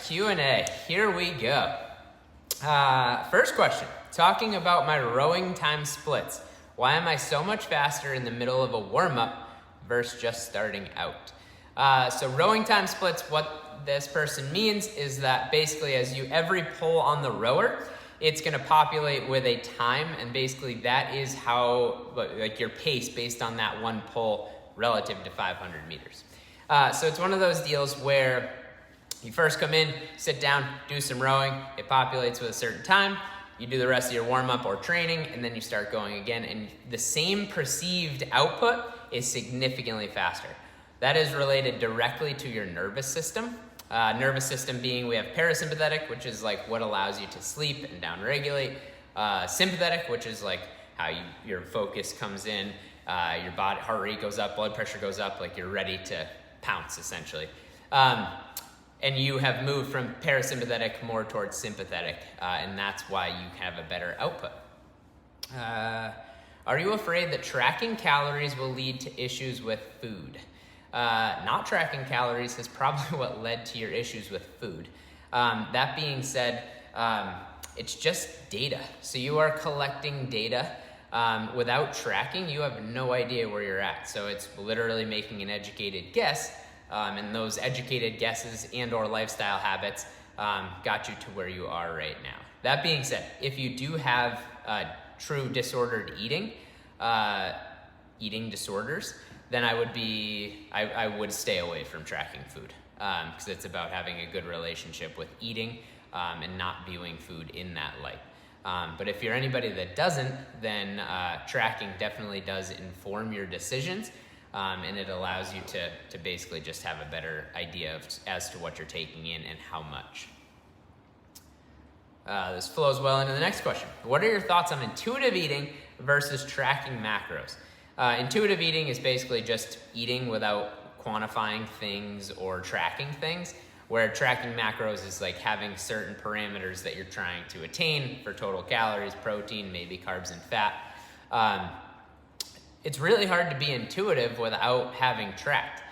Q&A. Here we go. First question, talking about my rowing time splits. Why am I so much faster in the middle of a warm-up versus just starting out? So rowing time splits, what this person means is that basically as you every pull on the rower, it's going to populate with a time, and basically that is how, like, your pace based on that one pull relative to 500 meters. So it's one of those deals where you first come in, sit down, do some rowing, it populates with a certain time, you do the rest of your warm-up or training, and then you start going again, and the same perceived output is significantly faster. That is related directly to your nervous system. Nervous system being, we have parasympathetic, which is like what allows you to sleep and downregulate. Sympathetic, which is like how your focus comes in, your body, heart rate goes up, blood pressure goes up, like you're ready to pounce essentially. And you have moved from parasympathetic more towards sympathetic, and that's why you have a better output. Are you afraid that tracking calories will lead to issues with food? Not tracking calories is probably what led to your issues with food. That being said, it's just data. So you are collecting data. Without tracking, you have no idea where you're at. So it's literally making an educated guess, and those educated guesses and or lifestyle habits got you to where you are right now. That being said, if you do have true disordered eating disorders, then I would stay away from tracking food, because it's about having a good relationship with eating and not viewing food in that light. But if you're anybody that doesn't, then tracking definitely does inform your decisions, and it allows you to basically just have a better idea as to what you're taking in and how much. This flows well into the next question. What are your thoughts on intuitive eating versus tracking macros? Intuitive eating is basically just eating without quantifying things or tracking things, where tracking macros is like having certain parameters that you're trying to attain for total calories, protein, maybe carbs and fat. It's really hard to be intuitive without having tracked.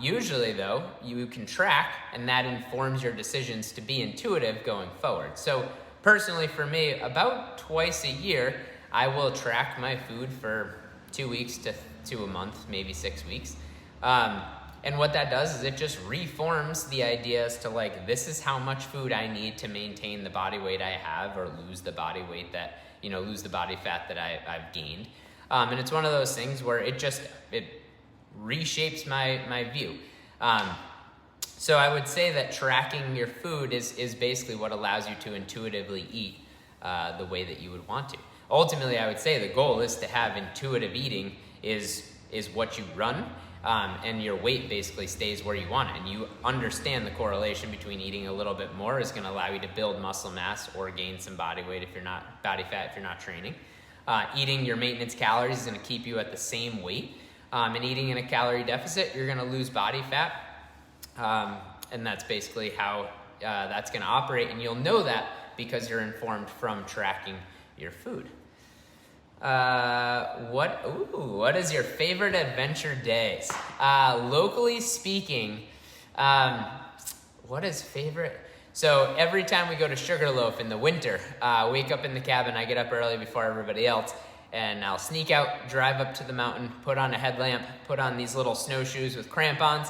Usually though, you can track and that informs your decisions to be intuitive going forward. So personally for me, about twice a year, I will track my food for 2 weeks to a month, maybe 6 weeks. And what that does is it just reforms the idea as to like, this is how much food I need to maintain the body weight I have or lose the body weight that, lose the body fat that I've gained. And it's one of those things where it reshapes my view. So I would say that tracking your food is basically what allows you to intuitively eat the way that you would want to. Ultimately, I would say the goal is to have intuitive eating is what you run, and your weight basically stays where you want it. And you understand the correlation between eating a little bit more is going to allow you to build muscle mass or gain some body weight if you're not body fat if you're not training. Eating your maintenance calories is going to keep you at the same weight, and eating in a calorie deficit, you're going to lose body fat, and that's basically how that's going to operate. And you'll know that because you're informed from tracking your food. What is your favorite adventure days? Locally speaking, what is favorite? So every time we go to Sugarloaf in the winter, wake up in the cabin, I get up early before everybody else, and I'll sneak out, drive up to the mountain, put on a headlamp, put on these little snowshoes with crampons,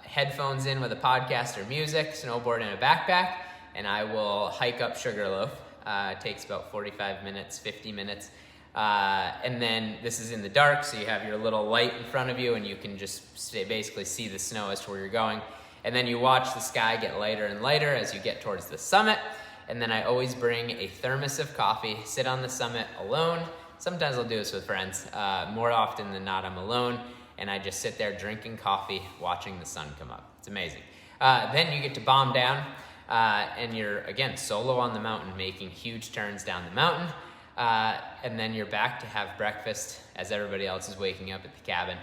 headphones in with a podcast or music, snowboard in a backpack, and I will hike up Sugarloaf. It takes about 45 minutes, 50 minutes. And then this is in the dark, so you have your little light in front of you and you can just basically see the snow as to where you're going. And then you watch the sky get lighter and lighter as you get towards the summit. And then I always bring a thermos of coffee, sit on the summit alone. Sometimes I'll do this with friends. More often than not, I'm alone. And I just sit there drinking coffee, watching the sun come up. It's amazing. Then you get to bomb down. And you're, again, solo on the mountain, making huge turns down the mountain. And then you're back to have breakfast as everybody else is waking up at the cabin.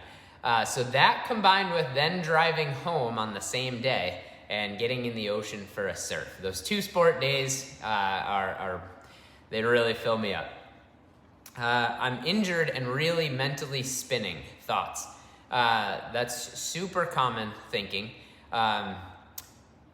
So that combined with then driving home on the same day and getting in the ocean for a surf. Those 2 sport days they really fill me up. I'm injured and really mentally spinning. Thoughts? That's super common thinking.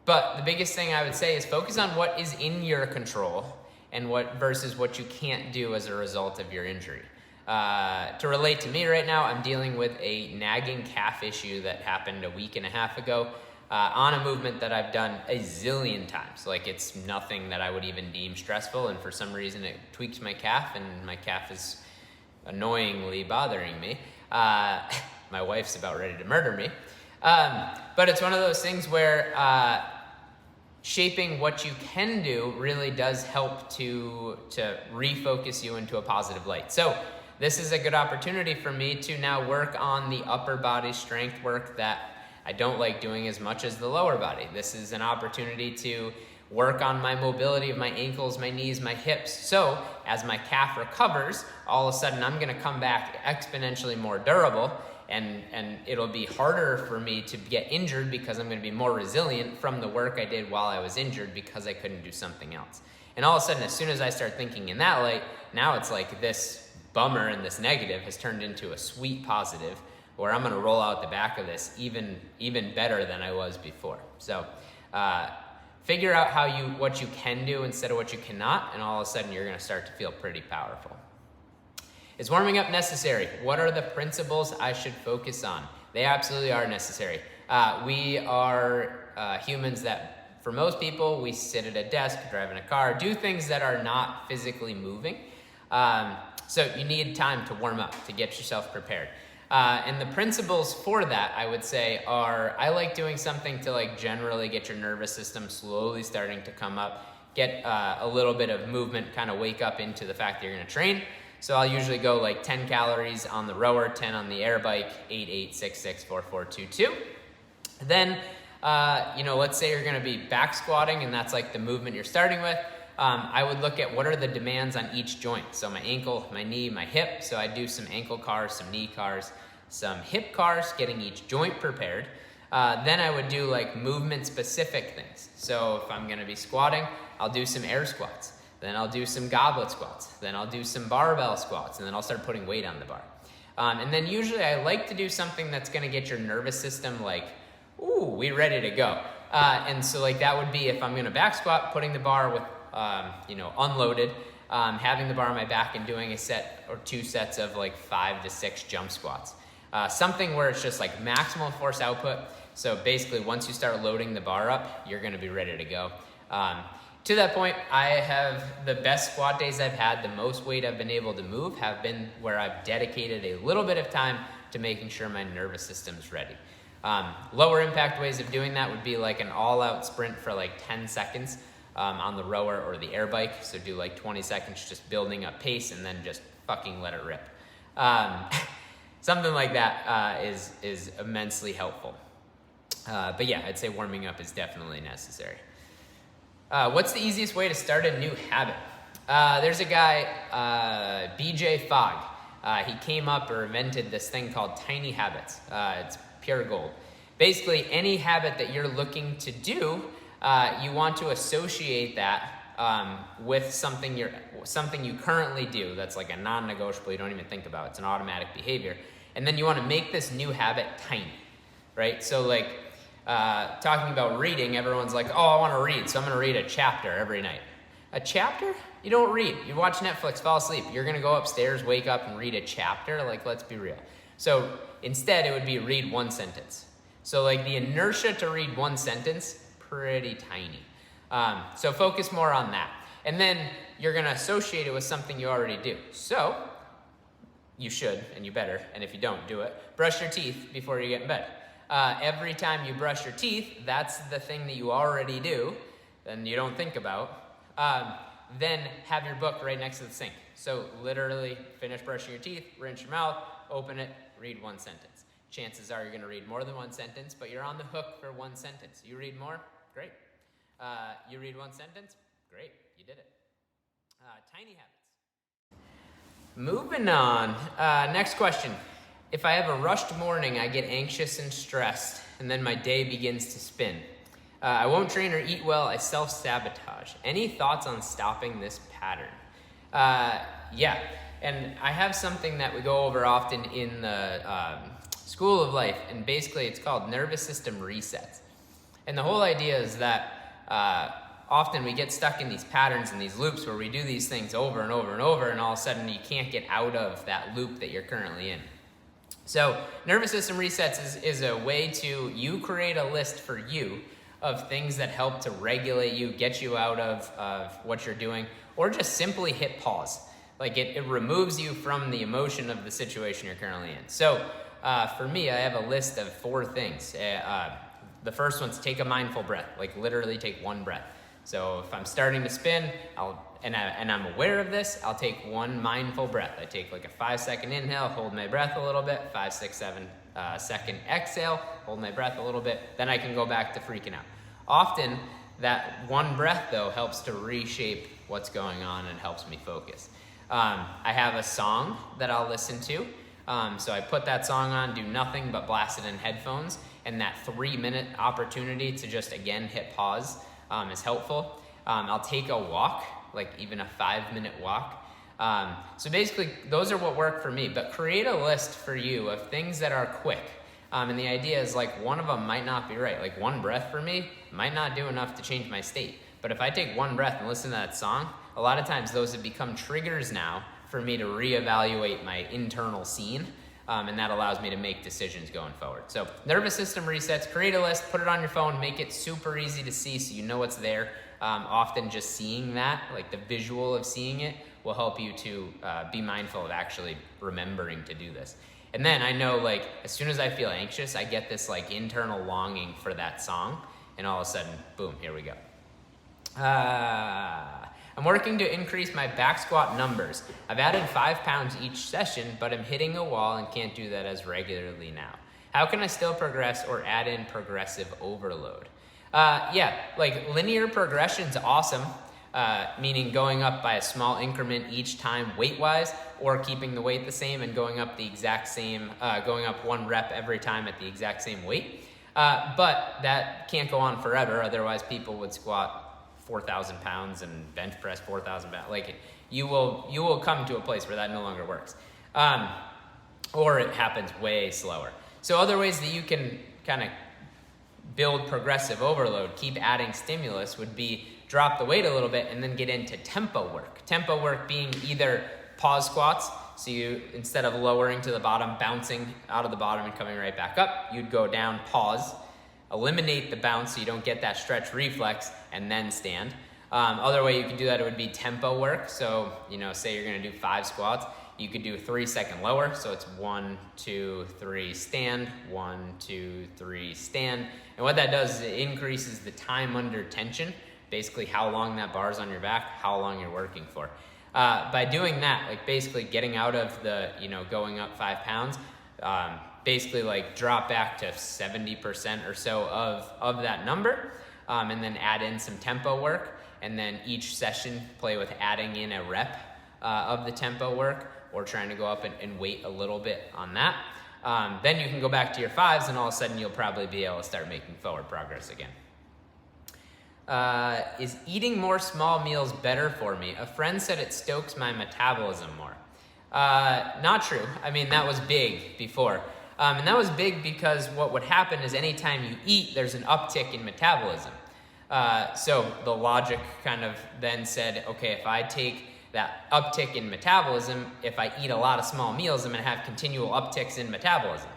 But the biggest thing I would say is focus on what is in your control and what versus what you can't do as a result of your injury. To relate to me right now, I'm dealing with a nagging calf issue that happened a week and a half ago on a movement that I've done a zillion times. Like, it's nothing that I would even deem stressful, and for some reason it tweaks my calf, and my calf is annoyingly bothering me. My wife's about ready to murder me. But it's one of those things where shaping what you can do really does help to refocus you into a positive light. So this is a good opportunity for me to now work on the upper body strength work that I don't like doing as much as the lower body. This is an opportunity to work on my mobility of my ankles, my knees, my hips. So as my calf recovers, all of a sudden I'm gonna come back exponentially more durable, and it'll be harder for me to get injured because I'm gonna be more resilient from the work I did while I was injured because I couldn't do something else. And all of a sudden, as soon as I start thinking in that light, now it's like this bummer and this negative has turned into a sweet positive where I'm gonna roll out the back of this even better than I was before. So figure out what you can do instead of what you cannot, and all of a sudden you're gonna start to feel pretty powerful. Is warming up necessary? What are the principles I should focus on? They absolutely are necessary. We are humans that, for most people, we sit at a desk, drive in a car, do things that are not physically moving. So you need time to warm up, to get yourself prepared. And the principles for that, I would say, are I like doing something to like generally get your nervous system slowly starting to come up, get a little bit of movement, kind of wake up into the fact that you're gonna train. So I'll usually go like 10 calories on the rower, 10 on the air bike, 8, 8, 6, 6, 4, 4, 2, 2. Then, let's say you're gonna be back squatting and that's like the movement you're starting with. I would look at what are the demands on each joint. So my ankle, my knee, my hip. So I do some ankle cars, some knee cars, some hip cars, getting each joint prepared. Then I would do like movement specific things. So if I'm gonna be squatting, I'll do some air squats. Then I'll do some goblet squats. Then I'll do some barbell squats, and then I'll start putting weight on the bar. And then usually I like to do something that's gonna get your nervous system like, ooh, we ready to go. And so like that would be if I'm gonna back squat, putting the bar with, unloaded, having the bar on my back and doing a set or 2 sets of like 5 to 6 jump squats. Something where it's just like maximal force output. So basically once you start loading the bar up, you're gonna be ready to go. To that point, I have the best squat days I've had, the most weight I've been able to move have been where I've dedicated a little bit of time to making sure my nervous system's ready. Lower impact ways of doing that would be like an all-out sprint for like 10 seconds on the rower or the air bike. So do like 20 seconds just building up pace and then just fucking let it rip. Something like that is immensely helpful. But yeah, I'd say warming up is definitely necessary. What's the easiest way to start a new habit? There's a guy, BJ Fogg. He came up or invented this thing called tiny habits. It's pure gold. Basically, any habit that you're looking to do, you want to associate that with something you currently do that's like a non-negotiable, you don't even think about. It's an automatic behavior. And then you want to make this new habit tiny, right? So like, talking about reading, everyone's like, oh, I want to read, so I'm going to read a chapter every night. A chapter? You don't read. You watch Netflix, fall asleep. You're going to go upstairs, wake up, and read a chapter? Like, let's be real. So instead, it would be read 1 sentence. So like the inertia to read 1 sentence, pretty tiny. So focus more on that. And then you're going to associate it with something you already do. So you should, and you better, and if you don't, do it. Brush your teeth before you get in bed. Every time you brush your teeth, that's the thing that you already do, and you don't think about. Then have your book right next to the sink. So literally finish brushing your teeth, rinse your mouth, open it, read 1 sentence. Chances are you're going to read more than 1 sentence, but you're on the hook for 1 sentence. You read more? Great. You read 1 sentence? Great. You did it. Tiny habits. Moving on. Next question. If I have a rushed morning, I get anxious and stressed, and then my day begins to spin. I won't train or eat well. I self-sabotage. Any thoughts on stopping this pattern? Yeah, and I have something that we go over often in the School of Life, and basically it's called nervous system resets. And the whole idea is that often we get stuck in these patterns and these loops where we do these things over and over and over, and all of a sudden you can't get out of that loop that you're currently in. So nervous system resets is a way to you create a list for you of things that help to regulate you, get you out of what you're doing, or just simply hit pause. Like it removes you from the emotion of the situation you're currently in. So for me, I have a list of 4 things. The first one's take a mindful breath, like literally take one breath. So if I'm starting to spin, and I'm aware of this, I'll take one mindful breath. I take like a 5-second inhale, hold my breath a little bit, 5, 6, 7 second exhale, hold my breath a little bit, then I can go back to freaking out. Often that one breath though helps to reshape what's going on and helps me focus. I have a song that I'll listen to. So I put that song on, do nothing but blast it in headphones, and that 3-minute opportunity to just again hit pause is helpful. I'll take a walk, like even a 5-minute walk. So basically those are what work for me, but create a list for you of things that are quick. And the idea is like one of them might not be right. Like one breath for me might not do enough to change my state. But if I take one breath and listen to that song, a lot of times those have become triggers now for me to reevaluate my internal scene. And that allows me to make decisions going forward. So nervous system resets, create a list, put it on your phone, make it super easy to see so you know what's there. Often just seeing that, like the visual of seeing it, will help you to be mindful of actually remembering to do this. And then I know like as soon as I feel anxious, I get this like internal longing for that song, and all of a sudden, boom, here we go. I'm working to increase my back squat numbers. I've added 5 pounds each session, but I'm hitting a wall and can't do that as regularly now. How can I still progress or add in progressive overload? Yeah, like linear progression's awesome, meaning going up by a small increment each time weight-wise, or keeping the weight the same and going up the exact same, going up 1 rep every time at the exact same weight. But that can't go on forever, otherwise people would squat 4,000 pounds and bench press 4,000 pounds. Like you will come to a place where that no longer works. Or it happens way slower. So other ways that you can kind of build progressive overload, keep adding stimulus, would be drop the weight a little bit and then get into tempo work. Tempo work being either pause squats, so you, instead of lowering to the bottom, bouncing out of the bottom and coming right back up, you'd go down, pause, eliminate the bounce so you don't get that stretch reflex, and then stand. Other way you could do that, it would be tempo work. So, say you're gonna do 5 squats, you could do 3-second lower. So it's 1, 2, 3, stand, 1, 2, 3, stand. And what that does is it increases the time under tension, basically how long that bar's on your back, how long you're working for. By doing that, like basically getting out of the, going up 5 pounds, basically like drop back to 70% or so of that number, and then add in some tempo work, and then each session play with adding in a rep of the tempo work, or trying to go up and wait a little bit on that. Then you can go back to your 5s, and all of a sudden you'll probably be able to start making forward progress again. Is eating more small meals better for me? A friend said it stokes my metabolism more. Not true. I mean, that was big before. And that was big because what would happen is anytime you eat, there's an uptick in metabolism. So the logic kind of then said, okay, if I take that uptick in metabolism, if I eat a lot of small meals, I'm gonna have continual upticks in metabolism.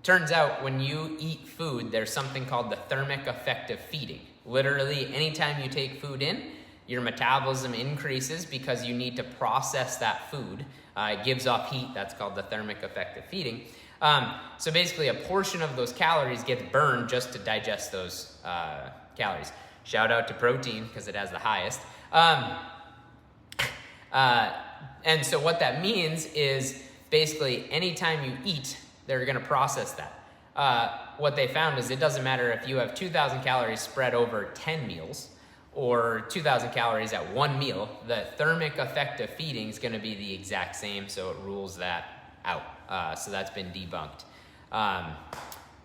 Turns out when you eat food, there's something called the thermic effect of feeding. Literally, anytime you take food in, your metabolism increases because you need to process that food. It gives off heat. That's called the thermic effect of feeding. So basically, a portion of those calories gets burned just to digest those calories. Shout out to protein because it has the highest. And so what that means is basically anytime you eat, they're going to process that. What they found is it doesn't matter if you have 2,000 calories spread over 10 meals or 2,000 calories at 1 meal, the thermic effect of feeding is going to be the exact same, so it rules that out. So that's been debunked.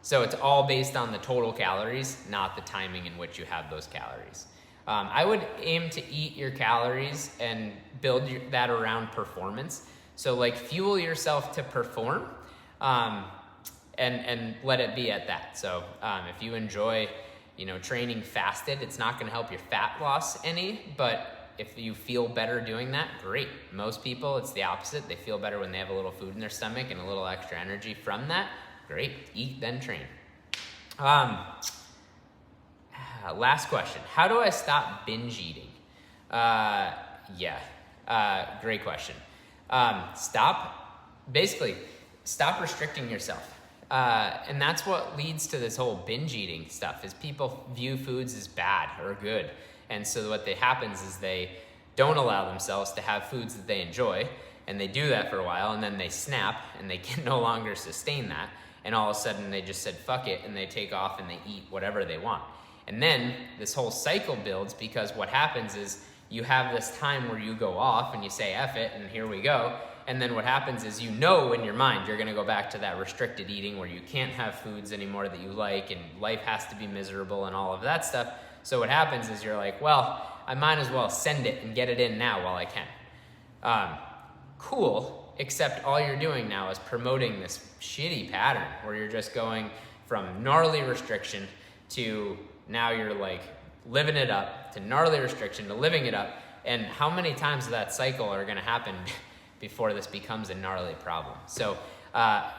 So it's all based on the total calories, not the timing in which you have those calories. I would aim to eat your calories and build that around performance. So like fuel yourself to perform. and let it be at that. So if you enjoy, training fasted, it's not going to help your fat loss any, but if you feel better doing that, great. Most people, it's the opposite. They feel better when they have a little food in their stomach and a little extra energy from that. Great. Eat, then train. Last question. How do I stop binge eating? Great question. Stop restricting yourself. And that's what leads to this whole binge eating stuff, is people view foods as bad or good. And so what happens is they don't allow themselves to have foods that they enjoy, and they do that for a while, and then they snap, and they can no longer sustain that. And all of a sudden they just said, fuck it, and they take off and they eat whatever they want. And then this whole cycle builds, because what happens is you have this time where you go off and you say, F it, and here we go. And then what happens is, in your mind, you're going to go back to that restricted eating where you can't have foods anymore that you like, and life has to be miserable and all of that stuff. So what happens is you're like, well, I might as well send it and get it in now while I can. Cool, except all you're doing now is promoting this shitty pattern where you're just going from gnarly restriction to now you're like living it up, to gnarly restriction to living it up. And how many times of that cycle are going to happen before this becomes a gnarly problem? So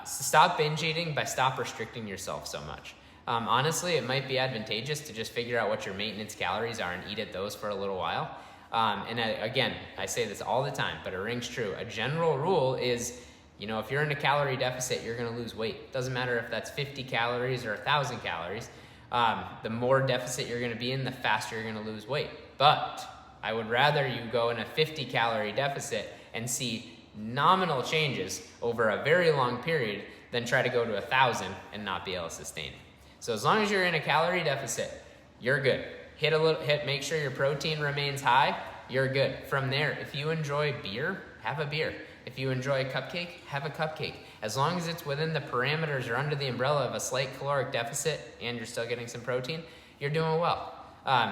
stop binge eating by stop restricting yourself so much. Honestly, it might be advantageous to just figure out what your maintenance calories are and eat at those for a little while. Again, I say this all the time, but it rings true. A general rule is, if you're in a calorie deficit, you're going to lose weight. Doesn't matter if that's 50 calories or 1,000 calories. The more deficit you're going to be in, the faster you're going to lose weight. But I would rather you go in a 50 calorie deficit and see nominal changes over a very long period than try to go to 1,000 and not be able to sustain it. So as long as you're in a calorie deficit, you're good. Make sure your protein remains high, you're good. From there, if you enjoy beer, have a beer. If you enjoy a cupcake, have a cupcake. As long as it's within the parameters or under the umbrella of a slight caloric deficit and you're still getting some protein, you're doing well.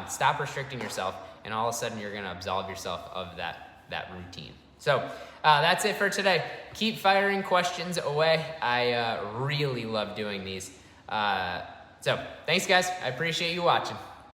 Stop restricting yourself, and all of a sudden you're going to absolve yourself of that routine. So that's it for today. Keep firing questions away. I really love doing these. So thanks, guys. I appreciate you watching.